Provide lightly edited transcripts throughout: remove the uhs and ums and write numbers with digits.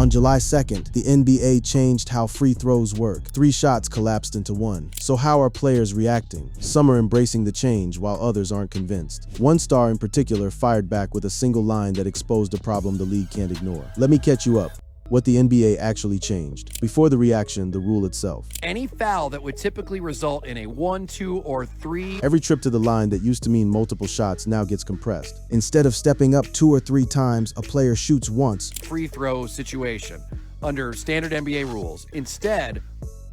On July 2nd, the NBA changed how free throws work. 3 shots collapsed into 1. So how are players reacting? Some are embracing the change, while others aren't convinced. One star in particular fired back with a single line that exposed a problem the league can't ignore. Let me catch you up. What the NBA actually changed. Before the reaction, the rule itself. Any foul that would typically result in a 1, 2, or 3. Every trip to the line that used to mean multiple shots now gets compressed. Instead of stepping up 2 or 3 times, a player shoots once. Free throw situation under standard NBA rules. Instead,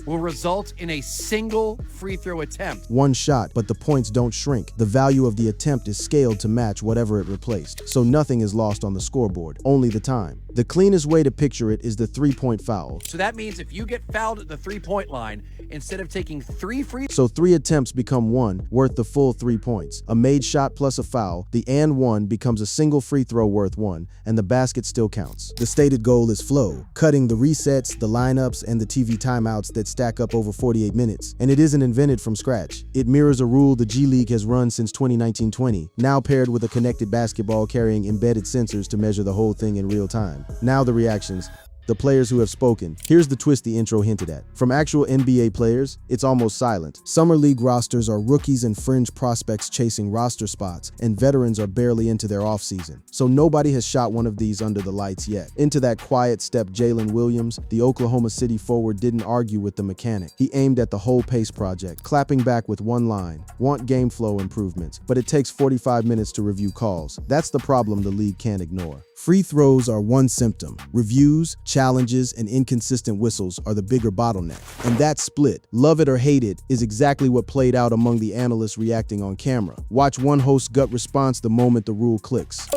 will result in a single free throw attempt. 1 shot, but the points don't shrink. The value of the attempt is scaled to match whatever it replaced. So nothing is lost on the scoreboard, only the time. The cleanest way to picture it is the 3-point foul. So that means if you get fouled at the 3-point line, instead of taking 3 free So 3 attempts become 1, worth the full 3 points. A made shot plus a foul, the and 1 becomes a single free throw worth 1, and the basket still counts. The stated goal is flow, cutting the resets, the lineups, and the TV timeouts that stack up over 48 minutes. And it isn't invented from scratch. It mirrors a rule the G League has run since 2019-20, now paired with a connected basketball carrying embedded sensors to measure the whole thing in real time. Now the reactions. The players who have spoken. Here's the twist the intro hinted at. From actual NBA players, it's almost silent. Summer League rosters are rookies and fringe prospects chasing roster spots, and veterans are barely into their offseason. So nobody has shot one of these under the lights yet. Into that quiet step Jalen Williams, the Oklahoma City forward, didn't argue with the mechanic. He aimed at the whole pace project, clapping back with one line, want game flow improvements, but it takes 45 minutes to review calls. That's the problem the league can't ignore. Free throws are one symptom. Reviews, challenges, and inconsistent whistles are the bigger bottleneck. And that split, love it or hate it, is exactly what played out among the analysts reacting on camera. Watch one host's gut response the moment the rule clicks.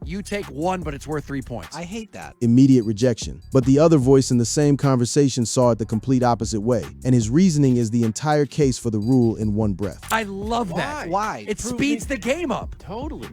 You take 1, but it's worth 3 points. I hate that. Immediate rejection. But the other voice in the same conversation saw it the complete opposite way, and his reasoning is the entire case for the rule in one breath. I love that. Why? It speeds the game up. Totally.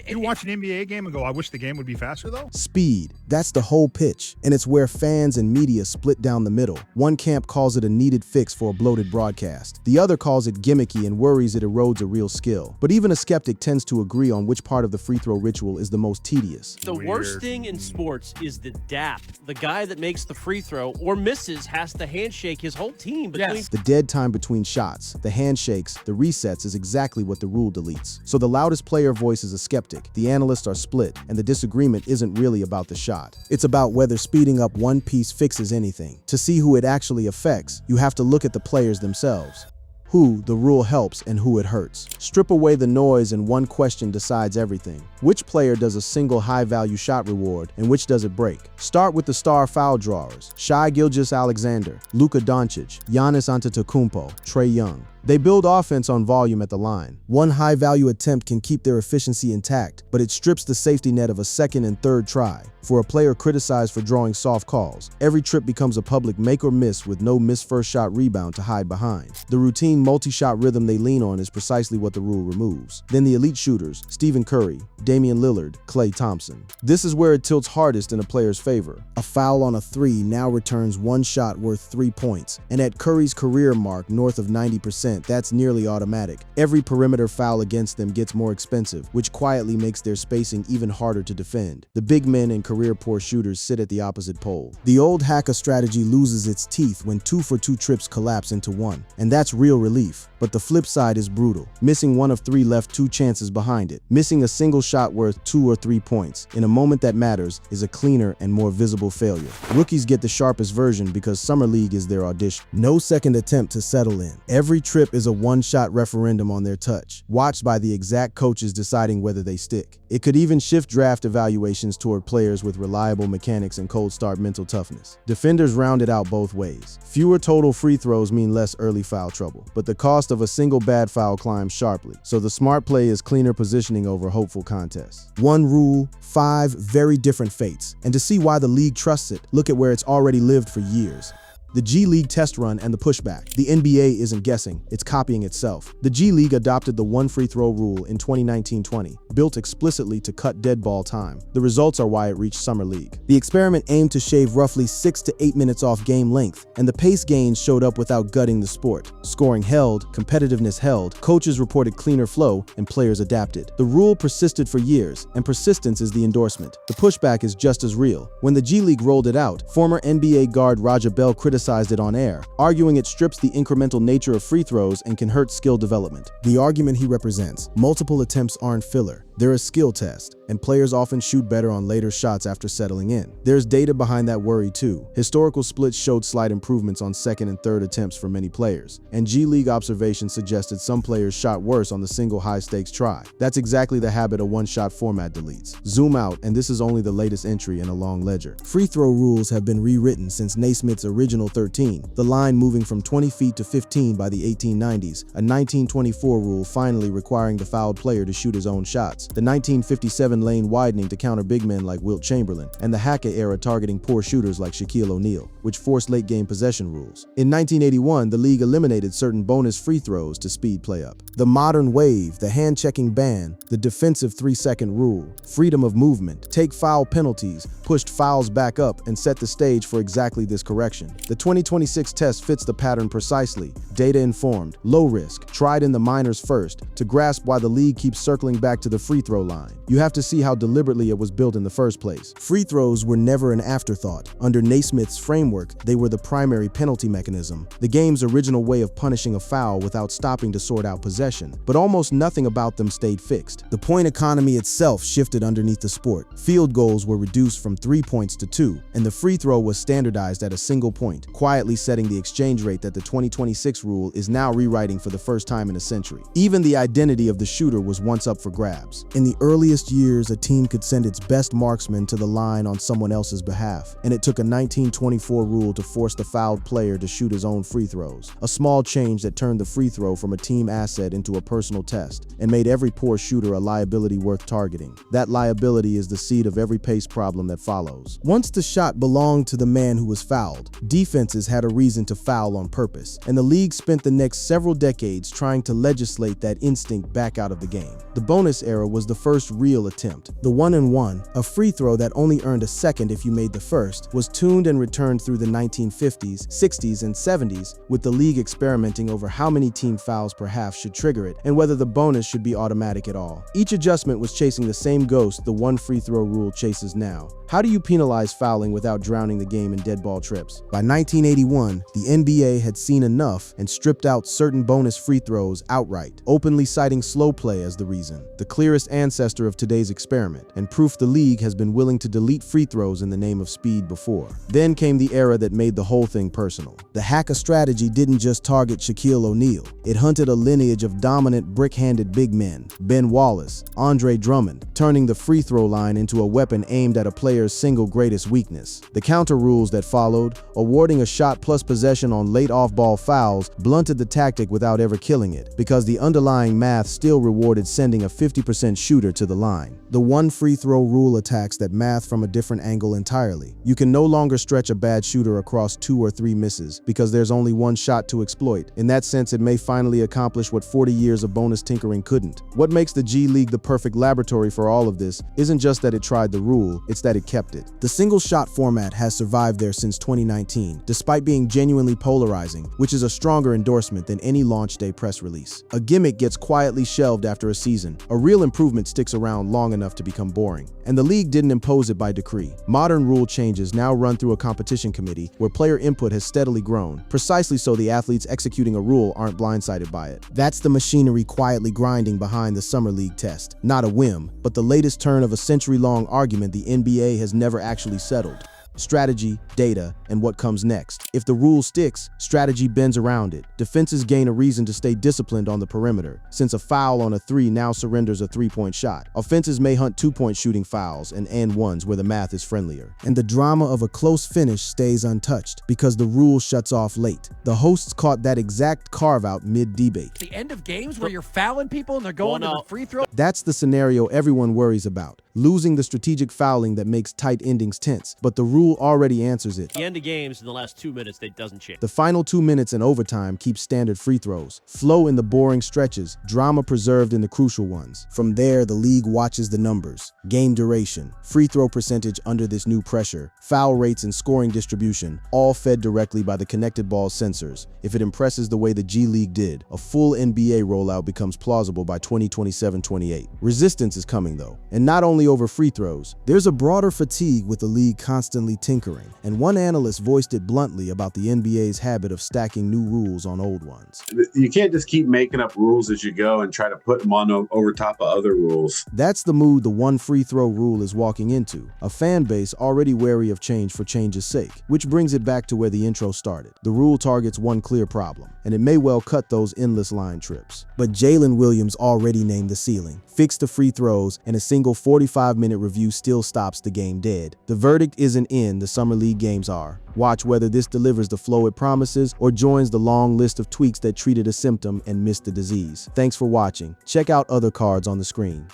You watch an NBA game and go, I wish the game would be faster, though? Speed. That's the whole pitch, and it's where fans and media split down the middle. One camp calls it a needed fix for a bloated broadcast. The other calls it gimmicky and worries it erodes a real skill. But even a skeptic tends to agree on which part of the free throw ritual is the most tedious. The worst thing in sports is the dap. The guy that makes the free throw or misses has to handshake his whole team between. The dead time between shots, the handshakes, the resets is exactly what the rule deletes. So the loudest player voice is a skeptic, the analysts are split, and the disagreement isn't really about the shot. It's about whether speeding up one piece fixes anything. To see who it actually affects, you have to look at the players themselves. Who the rule helps and who it hurts. Strip away the noise and one question decides everything. Which player does a single high-value shot reward and which does it break? Start with the star foul drawers. Shai Gilgeous-Alexander, Luka Doncic, Giannis Antetokounmpo, Trae Young. They build offense on volume at the line. One high-value attempt can keep their efficiency intact, but it strips the safety net of a second and third try. For a player criticized for drawing soft calls, every trip becomes a public make or miss with no missed first shot rebound to hide behind. The routine multi-shot rhythm they lean on is precisely what the rule removes. Then the elite shooters, Stephen Curry, Damian Lillard, Klay Thompson. This is where it tilts hardest in a player's favor. A foul on a 3 now returns 1 shot worth 3 points, and at Curry's career mark north of 90%, that's nearly automatic. Every perimeter foul against them gets more expensive, which quietly makes their spacing even harder to defend. The big men and career-poor shooters sit at the opposite pole. The old hacker strategy loses its teeth when 2-for-2 trips collapse into 1, and that's real relief. But the flip side is brutal. Missing 1 of 3 left 2 chances behind it. Missing a single shot worth 2 or 3 points in a moment that matters is a cleaner and more visible failure. Rookies get the sharpest version because Summer League is their audition. No second attempt to settle in. Every trip is a one-shot referendum on their touch, watched by the exact coaches deciding whether they stick. It could even shift draft evaluations toward players with reliable mechanics and cold start mental toughness. Defenders round it out both ways. Fewer total free throws mean less early foul trouble, but the cost of a single bad foul climbs sharply, so the smart play is cleaner positioning over hopeful contests. One rule, 5 very different fates, and to see why the league trusts it, look at where it's already lived for years. The G League test run and the pushback. The NBA isn't guessing, it's copying itself. The G League adopted the one free throw rule in 2019-20, built explicitly to cut dead ball time. The results are why it reached Summer League. The experiment aimed to shave roughly 6 to 8 minutes off game length, and the pace gains showed up without gutting the sport. Scoring held, competitiveness held, coaches reported cleaner flow, and players adapted. The rule persisted for years, and persistence is the endorsement. The pushback is just as real. When the G League rolled it out, former NBA guard Raja Bell criticized it on air, arguing it strips the incremental nature of free throws and can hurt skill development. The argument he represents: multiple attempts aren't filler. They're a skill test, and players often shoot better on later shots after settling in. There's data behind that worry too. Historical splits showed slight improvements on second and third attempts for many players, and G League observations suggested some players shot worse on the single high-stakes try. That's exactly the habit a one-shot format deletes. Zoom out, and this is only the latest entry in a long ledger. Free throw rules have been rewritten since Naismith's original 13, the line moving from 20 feet to 15 by the 1890s, a 1924 rule finally requiring the fouled player to shoot his own shots, the 1957 lane widening to counter big men like Wilt Chamberlain, and the Hackett era targeting poor shooters like Shaquille O'Neal, which forced late-game possession rules. In 1981, the league eliminated certain bonus free throws to speed play up. The modern wave, the hand-checking ban, the defensive 3-second rule, freedom of movement, take foul penalties, pushed fouls back up and set the stage for exactly this correction. The 2026 test fits the pattern precisely: data-informed, low-risk, tried in the minors first, to grasp why the league keeps circling back to the free throw line. You have to see how deliberately it was built in the first place. Free throws were never an afterthought. Under Naismith's framework, they were the primary penalty mechanism, the game's original way of punishing a foul without stopping to sort out possession. But almost nothing about them stayed fixed. The point economy itself shifted underneath the sport. Field goals were reduced from 3 points to 2, and the free throw was standardized at a single point, quietly setting the exchange rate that the 2026 rule is now rewriting for the first time in a century. Even the identity of the shooter was once up for grabs. In the earliest years, a team could send its best marksman to the line on someone else's behalf, and it took a 1924 rule to force the fouled player to shoot his own free throws. A small change that turned the free throw from a team asset into a personal test, and made every poor shooter a liability worth targeting. That liability is the seed of every pace problem that follows. Once the shot belonged to the man who was fouled, defenses had a reason to foul on purpose, and the league spent the next several decades trying to legislate that instinct back out of the game. The bonus era was the first real attempt. The 1-and-1, a free throw that only earned a second if you made the first, was tuned and returned through the 1950s, 60s, and 70s, with the league experimenting over how many team fouls per half should trigger it and whether the bonus should be automatic at all. Each adjustment was chasing the same ghost the one free throw rule chases now. How do you penalize fouling without drowning the game in dead ball trips? By 1981, the NBA had seen enough and stripped out certain bonus free throws outright, openly citing slow play as the reason, the clearest ancestor of today's experiment, and proof the league has been willing to delete free throws in the name of speed before. Then came the era that made the whole thing personal. The hacker strategy didn't just target Shaquille O'Neal. It hunted a lineage of dominant brick-handed big men, Ben Wallace, Andre Drummond, turning the free throw line into a weapon aimed at a player's single greatest weakness. The counter rules that followed, awarding a shot plus possession on late off-ball fouls, blunted the tactic without ever killing it, because the underlying math still rewarded sending a 50% shooter to the line. The one free throw rule attacks that math from a different angle entirely. You can no longer stretch a bad shooter across 2 or 3 misses, because there's only one shot to exploit. In that sense, it may finally accomplish what 40 years of bonus tinkering couldn't. What makes the G League the perfect laboratory for all of this isn't just that it tried the rule, it's that it kept it. The single shot format has survived there since 2019, despite being genuinely polarizing, which is a stronger endorsement than any launch day press release. A gimmick gets quietly shelved after a season. A real improvement sticks around long enough to become boring. And the league didn't impose it by decree. Modern rule changes now run through a competition committee where player input has steadily grown, precisely so the athletes executing a rule aren't blindsided by it. That's the machinery quietly grinding behind the Summer League test. Not a whim, but the latest turn of a century-long argument the NBA has never actually settled. Strategy, data, and what comes next. If the rule sticks, strategy bends around it. Defenses gain a reason to stay disciplined on the perimeter, since a foul on a 3 now surrenders a 3-point shot. Offenses may hunt 2-point shooting fouls and ones where the math is friendlier. And the drama of a close finish stays untouched, because the rule shuts off late. The hosts caught that exact carve-out mid-debate. The end of games where you're fouling people and they're going to the free throw. That's the scenario everyone worries about, losing the strategic fouling that makes tight endings tense, but the rule already answers it. The end of games in the last 2 minutes. minutes that doesn't change. The final 2 minutes in overtime keep standard free throws, flow in the boring stretches, drama preserved in the crucial ones. From there, the league watches the numbers. Game duration, free throw percentage under this new pressure, foul rates and scoring distribution, all fed directly by the connected ball sensors. If it impresses the way the G League did, a full NBA rollout becomes plausible by 2027-28. Resistance is coming though, and not only over free throws. There's a broader fatigue with the league constantly tinkering, and one analyst voiced it bluntly about the NBA's habit of stacking new rules on old ones. You can't just keep making up rules as you go and try to put them on over top of other rules. That's the mood the one free throw rule is walking into, a fan base already wary of change for change's sake, which brings it back to where the intro started. The rule targets one clear problem, and it may well cut those endless line trips. But Jalen Williams already named the ceiling, fixed the free throws, and a single 45-minute review still stops the game dead. The verdict isn't in, the Summer League games are. Watch whether this delivers the flow it promises or joins the long list of tweaks that treated a symptom and missed the disease. Thanks for watching. Check out other cards on the screen.